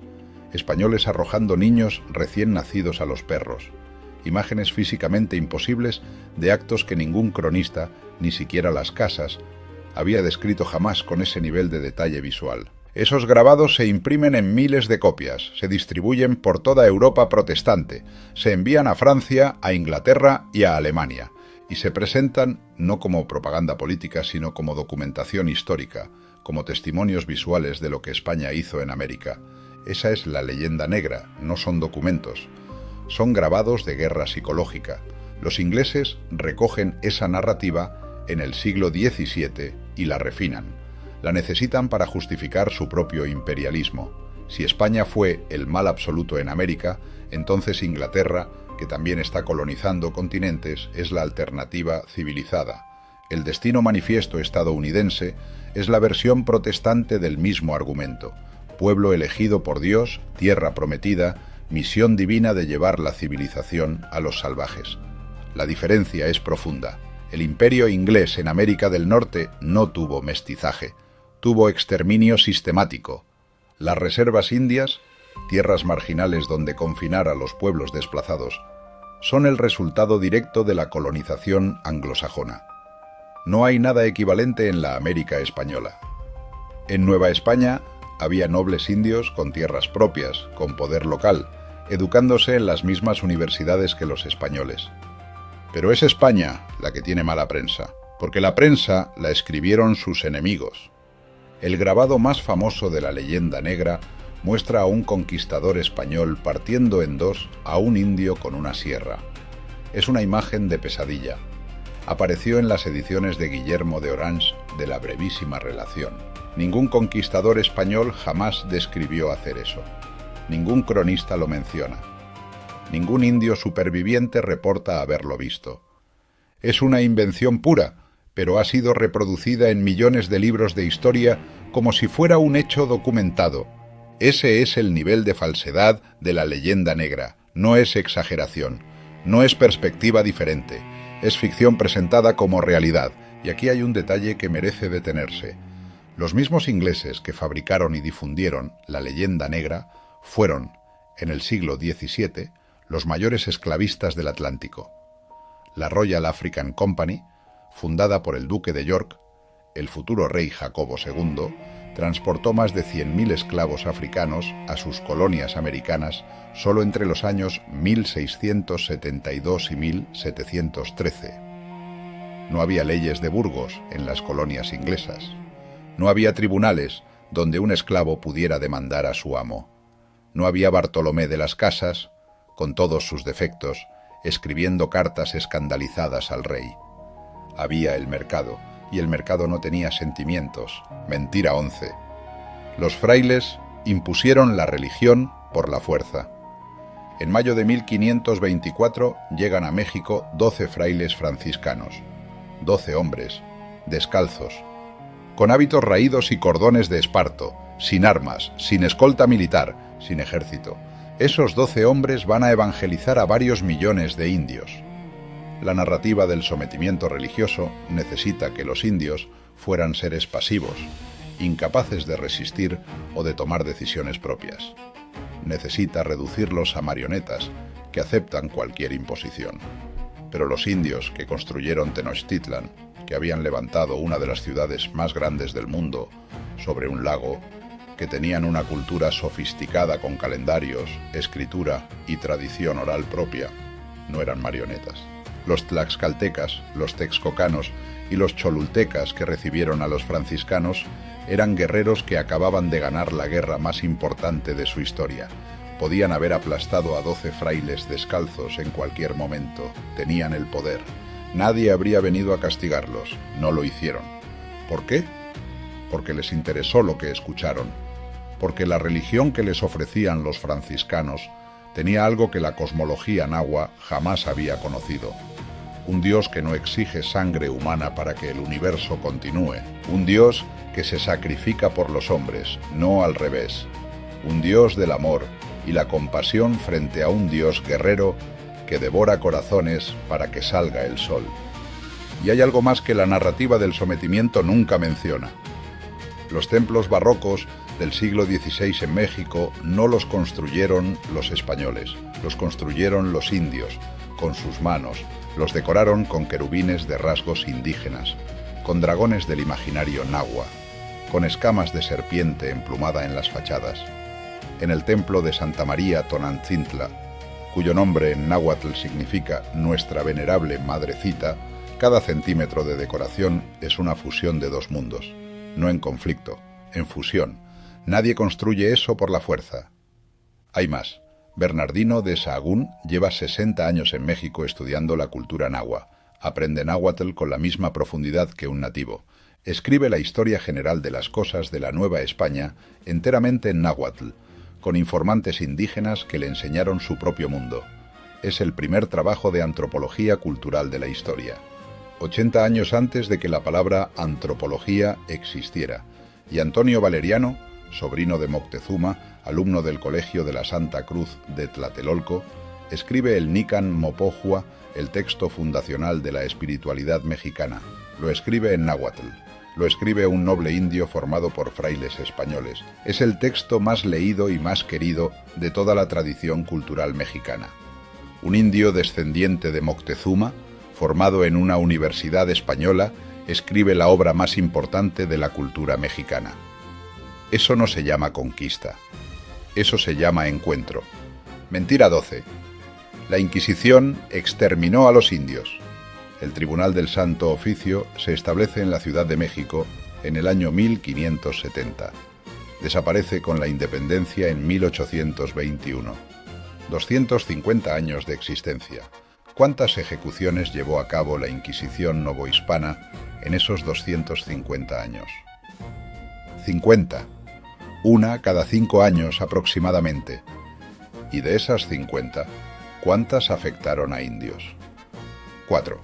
españoles arrojando niños recién nacidos a los perros, imágenes físicamente imposibles de actos que ningún cronista, ni siquiera Las Casas, había descrito jamás con ese nivel de detalle visual. Esos grabados se imprimen en miles de copias, se distribuyen por toda Europa protestante, se envían a Francia, a Inglaterra y a Alemania, y se presentan no como propaganda política, sino como documentación histórica, como testimonios visuales de lo que España hizo en América. Esa es la leyenda negra, no son documentos. Son grabados de guerra psicológica. Los ingleses recogen esa narrativa en el siglo XVII y la refinan. La necesitan para justificar su propio imperialismo. Si España fue el mal absoluto en América, entonces Inglaterra, que también está colonizando continentes, es la alternativa civilizada. El destino manifiesto estadounidense es la versión protestante del mismo argumento. Pueblo elegido por Dios, tierra prometida, misión divina de llevar la civilización a los salvajes. La diferencia es profunda. El imperio inglés en América del Norte no tuvo mestizaje, tuvo exterminio sistemático. Las reservas indias, tierras marginales donde confinar a los pueblos desplazados, son el resultado directo de la colonización anglosajona. No hay nada equivalente en la América española. En Nueva España había nobles indios con tierras propias, con poder local, educándose en las mismas universidades que los españoles. Pero es España la que tiene mala prensa, porque la prensa la escribieron sus enemigos. El grabado más famoso de la leyenda negra muestra a un conquistador español partiendo en dos a un indio con una sierra. Es una imagen de pesadilla. Apareció en las ediciones de Guillermo de Orange de La brevísima relación. Ningún conquistador español jamás describió hacer eso. Ningún cronista lo menciona. Ningún indio superviviente reporta haberlo visto. Es una invención pura, pero ha sido reproducida en millones de libros de historia como si fuera un hecho documentado. Ese es el nivel de falsedad de la leyenda negra. No es exageración, no es perspectiva diferente, es ficción presentada como realidad. Y aquí hay un detalle que merece detenerse. Los mismos ingleses que fabricaron y difundieron la leyenda negra fueron, en el siglo XVII, los mayores esclavistas del Atlántico. La Royal African Company, fundada por el duque de York, el futuro rey Jacobo II, transportó más de 100.000 esclavos africanos a sus colonias americanas solo entre los años 1672 y 1713. No había leyes de Burgos en las colonias inglesas. No había tribunales donde un esclavo pudiera demandar a su amo. No había Bartolomé de las Casas, con todos sus defectos, escribiendo cartas escandalizadas al rey. Había el mercado, y el mercado no tenía sentimientos. Mentira 11. Los frailes impusieron la religión por la fuerza. En mayo de 1524 llegan a México 12 frailes franciscanos, 12 hombres, descalzos, con hábitos raídos y cordones de esparto, sin armas, sin escolta militar, sin ejército. Esos 12 hombres van a evangelizar a varios millones de indios. La narrativa del sometimiento religioso necesita que los indios fueran seres pasivos, incapaces de resistir o de tomar decisiones propias. Necesita reducirlos a marionetas que aceptan cualquier imposición. Pero los indios que construyeron Tenochtitlan, que habían levantado una de las ciudades más grandes del mundo sobre un lago, que tenían una cultura sofisticada con calendarios, escritura y tradición oral propia, no eran marionetas. Los tlaxcaltecas, los texcocanos y los cholultecas que recibieron a los franciscanos eran guerreros que acababan de ganar la guerra más importante de su historia. Podían haber aplastado a 12 frailes descalzos en cualquier momento. Tenían el poder. Nadie habría venido a castigarlos. No lo hicieron. ¿Por qué? Porque les interesó lo que escucharon. Porque la religión que les ofrecían los franciscanos tenía algo que la cosmología nahua jamás había conocido. Un Dios que no exige sangre humana para que el universo continúe. Un Dios que se sacrifica por los hombres, no al revés. Un Dios del amor y la compasión frente a un Dios guerrero que devora corazones para que salga el sol. Y hay algo más que la narrativa del sometimiento nunca menciona. Los templos barrocos del siglo XVI en México no los construyeron los españoles, los construyeron los indios, con sus manos, los decoraron con querubines de rasgos indígenas, con dragones del imaginario nahua, con escamas de serpiente emplumada en las fachadas. En el templo de Santa María Tonantzintla, cuyo nombre en náhuatl significa Nuestra Venerable Madrecita, cada centímetro de decoración es una fusión de dos mundos, no en conflicto, en fusión. Nadie construye eso por la fuerza. Hay más. Bernardino de Sahagún lleva 60 años en México estudiando la cultura nahua. Aprende náhuatl con la misma profundidad que un nativo. Escribe la historia general de las cosas de la Nueva España enteramente en náhuatl, con informantes indígenas que le enseñaron su propio mundo. Es el primer trabajo de antropología cultural de la historia. 80 años antes de que la palabra antropología existiera. Y Antonio Valeriano, sobrino de Moctezuma, alumno del Colegio de la Santa Cruz de Tlatelolco, escribe el Nican Mopohua, el texto fundacional de la espiritualidad mexicana. Lo escribe en náhuatl. Lo escribe un noble indio formado por frailes españoles. Es el texto más leído y más querido de toda la tradición cultural mexicana. Un indio descendiente de Moctezuma, formado en una universidad española, escribe la obra más importante de la cultura mexicana. Eso no se llama conquista. Eso se llama encuentro. Mentira 12. La Inquisición exterminó a los indios. El Tribunal del Santo Oficio se establece en la Ciudad de México en el año 1570. Desaparece con la independencia en 1821. 250 años de existencia. ¿Cuántas ejecuciones llevó a cabo la Inquisición novohispana en esos 250 años? 50. Una cada 5 años aproximadamente. Y de esas 50, ¿cuántas afectaron a indios? 4.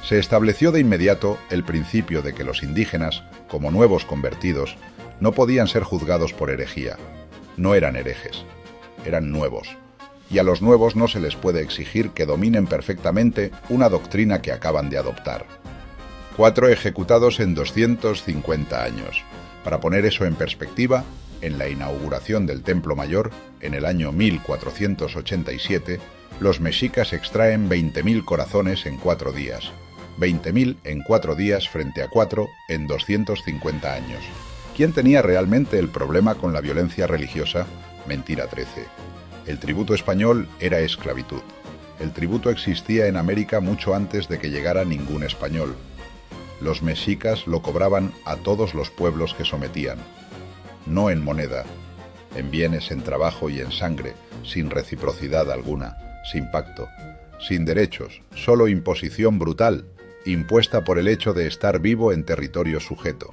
Se estableció de inmediato el principio de que los indígenas, como nuevos convertidos, no podían ser juzgados por herejía. No eran herejes, eran nuevos. Y a los nuevos no se les puede exigir que dominen perfectamente una doctrina que acaban de adoptar. 4 ejecutados en 250 años. Para poner eso en perspectiva, en la inauguración del Templo Mayor, en el año 1487, los mexicas extraen 20.000 corazones en 4 días. 20.000 en 4 días frente a 4 en 250 años. ¿Quién tenía realmente el problema con la violencia religiosa? Mentira 13. El tributo español era esclavitud. El tributo existía en América mucho antes de que llegara ningún español. Los mexicas lo cobraban a todos los pueblos que sometían. No en moneda, en bienes, en trabajo y en sangre, sin reciprocidad alguna, sin pacto, sin derechos, solo imposición brutal, impuesta por el hecho de estar vivo en territorio sujeto.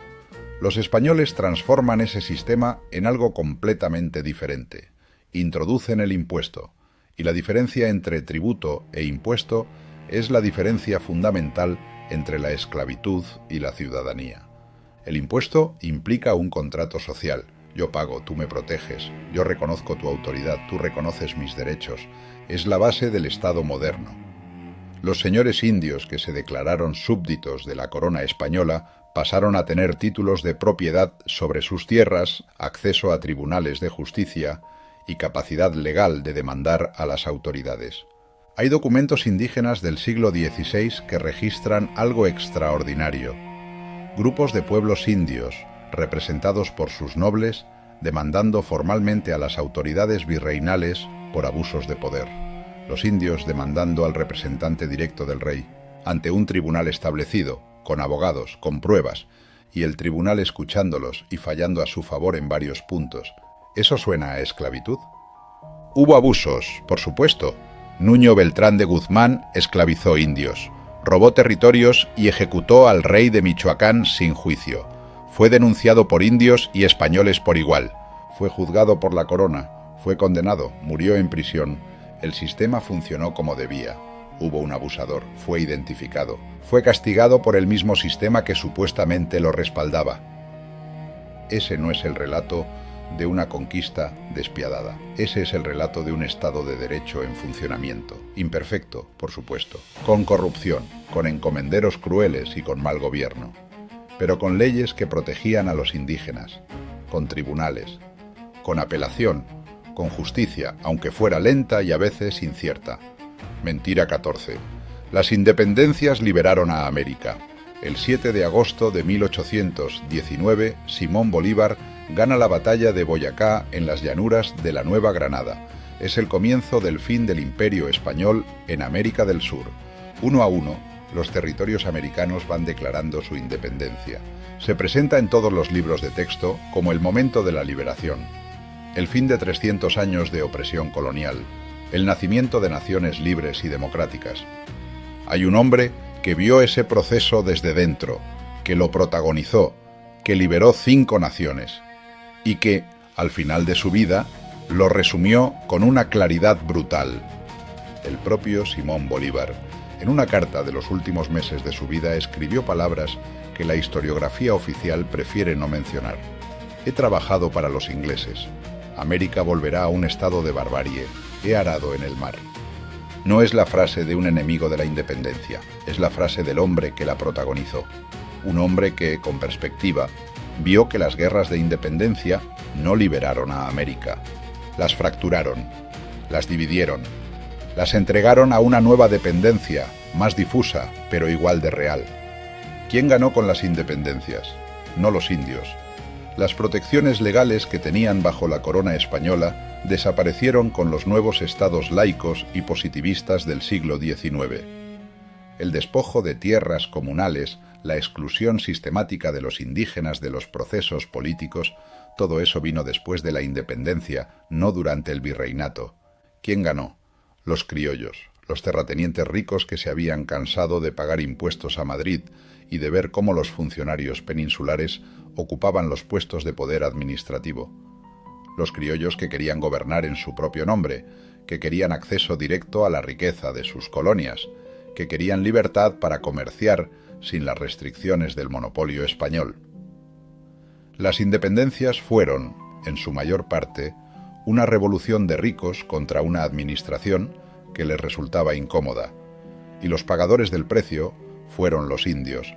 Los españoles transforman ese sistema en algo completamente diferente. Introducen el impuesto, y la diferencia entre tributo e impuesto es la diferencia fundamental entre la esclavitud y la ciudadanía. El impuesto implica un contrato social. Yo pago, tú me proteges, yo reconozco tu autoridad, tú reconoces mis derechos. Es la base del Estado moderno. Los señores indios que se declararon súbditos de la corona española pasaron a tener títulos de propiedad sobre sus tierras, acceso a tribunales de justicia y capacidad legal de demandar a las autoridades. Hay documentos indígenas del siglo XVI que registran algo extraordinario. Grupos de pueblos indios, representados por sus nobles, demandando formalmente a las autoridades virreinales por abusos de poder. Los indios demandando al representante directo del rey, ante un tribunal establecido, con abogados, con pruebas, y el tribunal escuchándolos y fallando a su favor en varios puntos. ¿Eso suena a esclavitud? Hubo abusos, por supuesto. Nuño Beltrán de Guzmán esclavizó indios, robó territorios y ejecutó al rey de Michoacán sin juicio. Fue denunciado por indios y españoles por igual. Fue juzgado por la corona, fue condenado, murió en prisión. El sistema funcionó como debía. Hubo un abusador, fue identificado. Fue castigado por el mismo sistema que supuestamente lo respaldaba. Ese no es el relato de una conquista despiadada. Ese es el relato de un Estado de Derecho en funcionamiento. Imperfecto, por supuesto. Con corrupción, con encomenderos crueles y con mal gobierno. Pero con leyes que protegían a los indígenas. Con tribunales. Con apelación. Con justicia, aunque fuera lenta y a veces incierta. Mentira 14. Las independencias liberaron a América. El 7 de agosto de 1819, Simón Bolívar gana la batalla de Boyacá en las llanuras de la Nueva Granada. Es el comienzo del fin del Imperio Español en América del Sur. Uno a uno, los territorios americanos van declarando su independencia. Se presenta en todos los libros de texto como el momento de la liberación. El fin de 300 años de opresión colonial, el nacimiento de naciones libres y democráticas. Hay un hombre que vio ese proceso desde dentro, que lo protagonizó, que liberó 5 naciones, y que, al final de su vida, lo resumió con una claridad brutal. El propio Simón Bolívar, en una carta de los últimos meses de su vida, escribió palabras que la historiografía oficial prefiere no mencionar. He trabajado para los ingleses. América volverá a un estado de barbarie. He arado en el mar. No es la frase de un enemigo de la independencia, es la frase del hombre que la protagonizó. Un hombre que, con perspectiva, vio que las guerras de independencia no liberaron a América. Las fracturaron, las dividieron, Las entregaron a una nueva dependencia, más difusa, pero igual de real. ¿Quién ganó con las independencias? No los indios. Las protecciones legales que tenían bajo la corona española desaparecieron con los nuevos estados laicos y positivistas del siglo XIX. El despojo de tierras comunales, la exclusión sistemática de los indígenas de los procesos políticos, todo eso vino después de la independencia, no durante el virreinato. ¿Quién ganó? Los criollos, los terratenientes ricos que se habían cansado de pagar impuestos a Madrid y de ver cómo los funcionarios peninsulares ocupaban los puestos de poder administrativo. Los criollos que querían gobernar en su propio nombre, que querían acceso directo a la riqueza de sus colonias, que querían libertad para comerciar sin las restricciones del monopolio español. Las independencias fueron, en su mayor parte, una revolución de ricos contra una administración que les resultaba incómoda, y los pagadores del precio fueron los indios,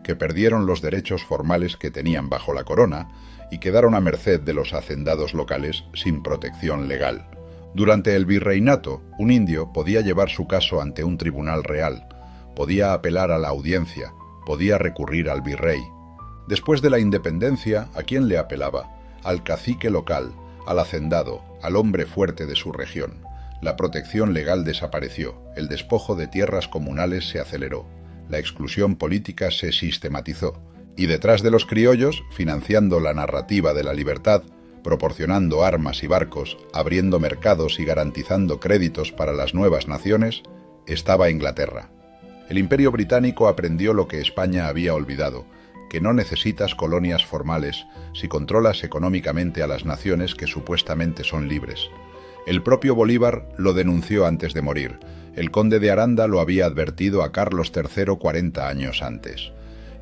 que perdieron los derechos formales que tenían bajo la corona y quedaron a merced de los hacendados locales sin protección legal. Durante el virreinato, un indio podía llevar su caso ante un tribunal real, podía apelar a la audiencia, podía recurrir al virrey. Después de la independencia, ¿a quién le apelaba? Al cacique local, al hacendado, al hombre fuerte de su región. La protección legal desapareció, el despojo de tierras comunales se aceleró, la exclusión política se sistematizó, y detrás de los criollos, financiando la narrativa de la libertad, proporcionando armas y barcos, abriendo mercados y garantizando créditos para las nuevas naciones, estaba Inglaterra. El Imperio Británico aprendió lo que España había olvidado, que no necesitas colonias formales si controlas económicamente a las naciones que supuestamente son libres. El propio Bolívar lo denunció antes de morir. El conde de Aranda lo había advertido a Carlos III 40 años antes.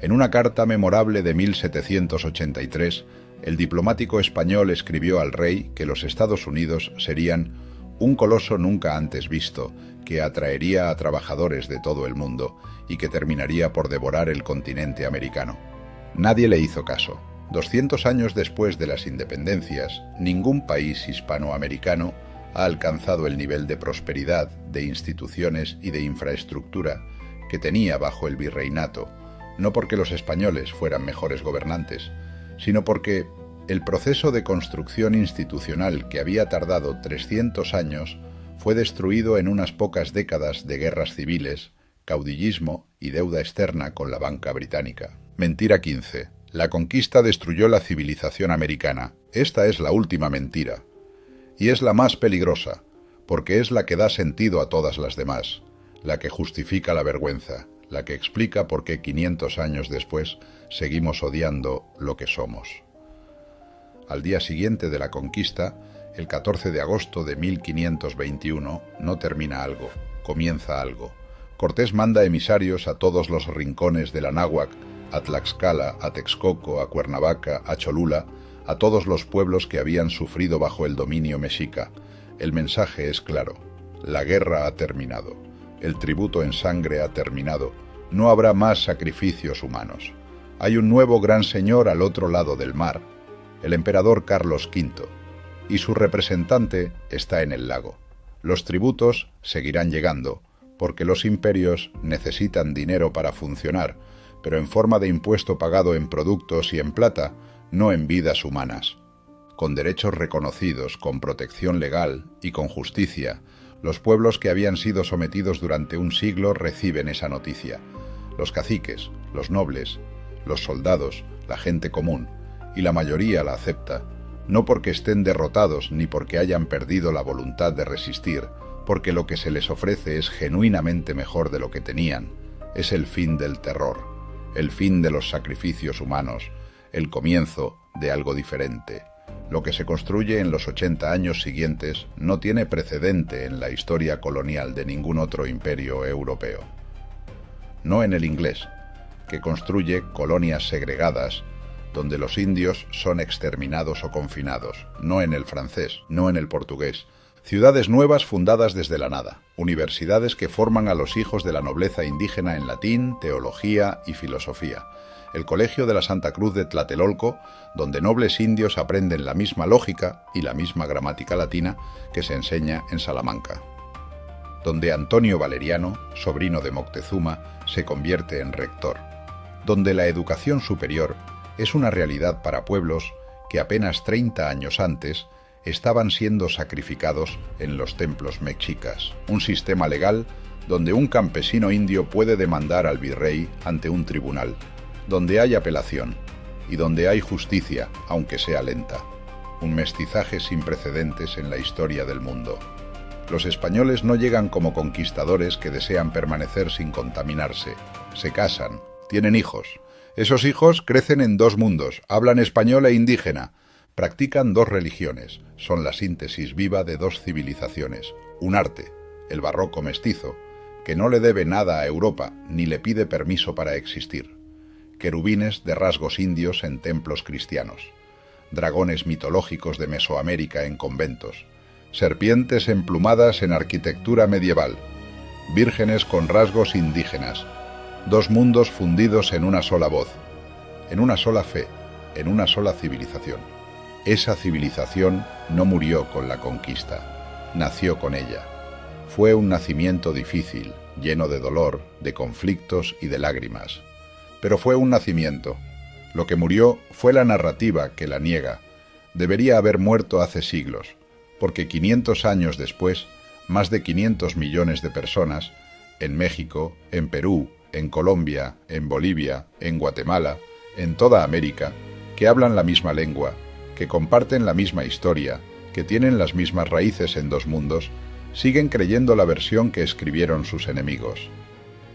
En una carta memorable de 1783, el diplomático español escribió al rey que los Estados Unidos serían un coloso nunca antes visto, que atraería a trabajadores de todo el mundo y que terminaría por devorar el continente americano. Nadie le hizo caso. 200 años después de las independencias, ningún país hispanoamericano ha alcanzado el nivel de prosperidad, de instituciones y de infraestructura que tenía bajo el virreinato, no porque los españoles fueran mejores gobernantes, sino porque el proceso de construcción institucional que había tardado 300 años fue destruido en unas pocas décadas de guerras civiles, caudillismo y deuda externa con la banca británica. Mentira 15. La conquista destruyó la civilización americana. Esta es la última mentira. Y es la más peligrosa, porque es la que da sentido a todas las demás, la que justifica la vergüenza, la que explica por qué 500 años después seguimos odiando lo que somos. Al día siguiente de la conquista, el 14 de agosto de 1521, no termina algo, comienza algo. Cortés manda emisarios a todos los rincones del Anáhuac, a Tlaxcala, a Texcoco, a Cuernavaca, a Cholula, a todos los pueblos que habían sufrido bajo el dominio mexica. El mensaje es claro: la guerra ha terminado, el tributo en sangre ha terminado, no habrá más sacrificios humanos. Hay un nuevo gran señor al otro lado del mar, el emperador Carlos V, y su representante está en el lago. Los tributos seguirán llegando, porque los imperios necesitan dinero para funcionar, pero en forma de impuesto pagado en productos y en plata, no en vidas humanas. Con derechos reconocidos, con protección legal y con justicia, los pueblos que habían sido sometidos durante un siglo reciben esa noticia. Los caciques, los nobles, los soldados, la gente común, y la mayoría la acepta, no porque estén derrotados ni porque hayan perdido la voluntad de resistir, porque lo que se les ofrece es genuinamente mejor de lo que tenían. Es el fin del terror, el fin de los sacrificios humanos, el comienzo de algo diferente. Lo que se construye en los 80 años siguientes no tiene precedente en la historia colonial de ningún otro imperio europeo. No en el inglés, que construye colonias segregadas, donde los indios son exterminados o confinados, no en el francés, no en el portugués. Ciudades nuevas fundadas desde la nada, universidades que forman a los hijos de la nobleza indígena en latín, teología y filosofía. El Colegio de la Santa Cruz de Tlatelolco, donde nobles indios aprenden la misma lógica y la misma gramática latina que se enseña en Salamanca. donde Antonio Valeriano, sobrino de Moctezuma, se convierte en rector, donde la educación superior es una realidad para pueblos que apenas 30 años antes estaban siendo sacrificados en los templos mexicas. Un sistema legal donde un campesino indio puede demandar al virrey ante un tribunal, donde hay apelación y donde hay justicia, aunque sea lenta. Un mestizaje sin precedentes en la historia del mundo. Los españoles no llegan como conquistadores que desean permanecer sin contaminarse. Se casan, tienen hijos. Esos hijos crecen en dos mundos, hablan español e indígena. Practican dos religiones, son la síntesis viva de dos civilizaciones. Un arte, el barroco mestizo, que no le debe nada a Europa ni le pide permiso para existir. Querubines de rasgos indios en templos cristianos. Dragones mitológicos de Mesoamérica en conventos. Serpientes emplumadas en arquitectura medieval. Vírgenes con rasgos indígenas. Dos mundos fundidos en una sola voz, en una sola fe, en una sola civilización. Esa civilización no murió con la conquista, nació con ella. Fue un nacimiento difícil, lleno de dolor, de conflictos y de lágrimas. Pero fue un nacimiento. Lo que murió fue la narrativa que la niega. Debería haber muerto hace siglos, porque 500 años después, más de 500 millones de personas, en México, en Perú, en Colombia, en Bolivia, en Guatemala, en toda América, que hablan la misma lengua, que comparten la misma historia, que tienen las mismas raíces en dos mundos, siguen creyendo la versión que escribieron sus enemigos.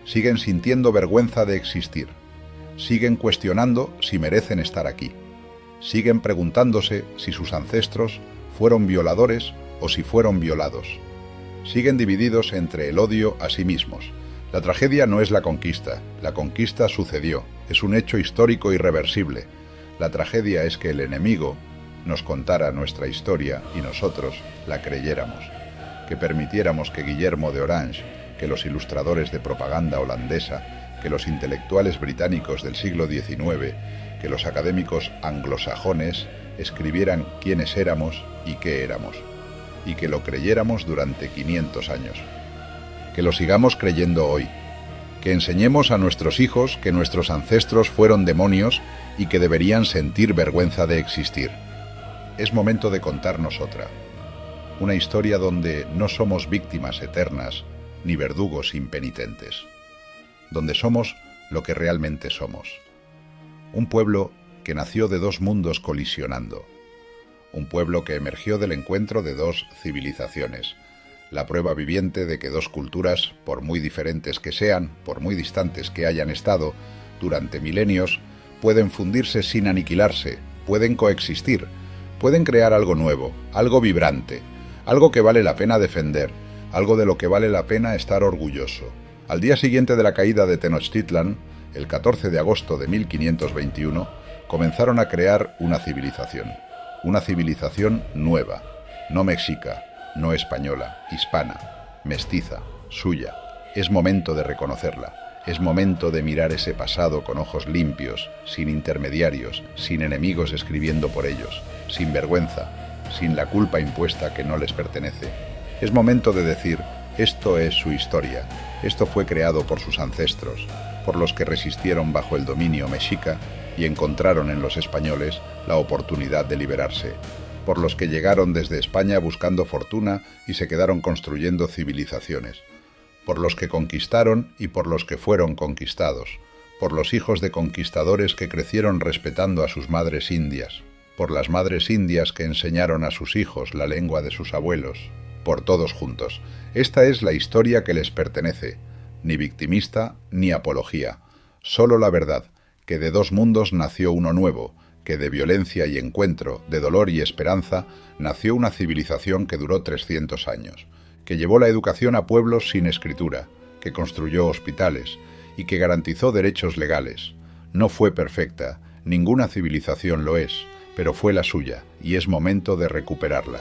Siguen sintiendo vergüenza de existir. Siguen cuestionando si merecen estar aquí. Siguen preguntándose si sus ancestros fueron violadores o si fueron violados. Siguen divididos entre el odio a sí mismos. La tragedia no es la conquista sucedió, es un hecho histórico irreversible. La tragedia es que el enemigo nos contara nuestra historia y nosotros la creyéramos, que permitiéramos que Guillermo de Orange, que los ilustradores de propaganda holandesa, que los intelectuales británicos del siglo XIX, que los académicos anglosajones escribieran quiénes éramos y qué éramos, y que lo creyéramos durante 500 años. Que lo sigamos creyendo hoy, que enseñemos a nuestros hijos que nuestros ancestros fueron demonios y que deberían sentir vergüenza de existir. Es momento de contarnos otra, una historia donde no somos víctimas eternas ni verdugos impenitentes, donde somos lo que realmente somos. Un pueblo que nació de dos mundos colisionando, un pueblo que emergió del encuentro de dos civilizaciones, la prueba viviente de que dos culturas, por muy diferentes que sean, por muy distantes que hayan estado durante milenios, pueden fundirse sin aniquilarse, pueden coexistir, pueden crear algo nuevo, algo vibrante, algo que vale la pena defender, algo de lo que vale la pena estar orgulloso. Al día siguiente de la caída de Tenochtitlan, el 14 de agosto de 1521, comenzaron a crear una civilización nueva, no mexica, no española, hispana, mestiza, suya. Es momento de reconocerla, es momento de mirar ese pasado con ojos limpios, sin intermediarios, sin enemigos escribiendo por ellos, sin vergüenza, sin la culpa impuesta que no les pertenece. Es momento de decir, esto es su historia, esto fue creado por sus ancestros, por los que resistieron bajo el dominio mexica y encontraron en los españoles la oportunidad de liberarse, por los que llegaron desde España buscando fortuna y se quedaron construyendo civilizaciones, por los que conquistaron y por los que fueron conquistados, por los hijos de conquistadores que crecieron respetando a sus madres indias, por las madres indias que enseñaron a sus hijos la lengua de sus abuelos, por todos juntos. Esta es la historia que les pertenece, ni victimista ni apología, solo la verdad, que de dos mundos nació uno nuevo, que de violencia y encuentro, de dolor y esperanza, nació una civilización que duró 300 años, que llevó la educación a pueblos sin escritura, que construyó hospitales y que garantizó derechos legales. No fue perfecta, ninguna civilización lo es, pero fue la suya, y es momento de recuperarla.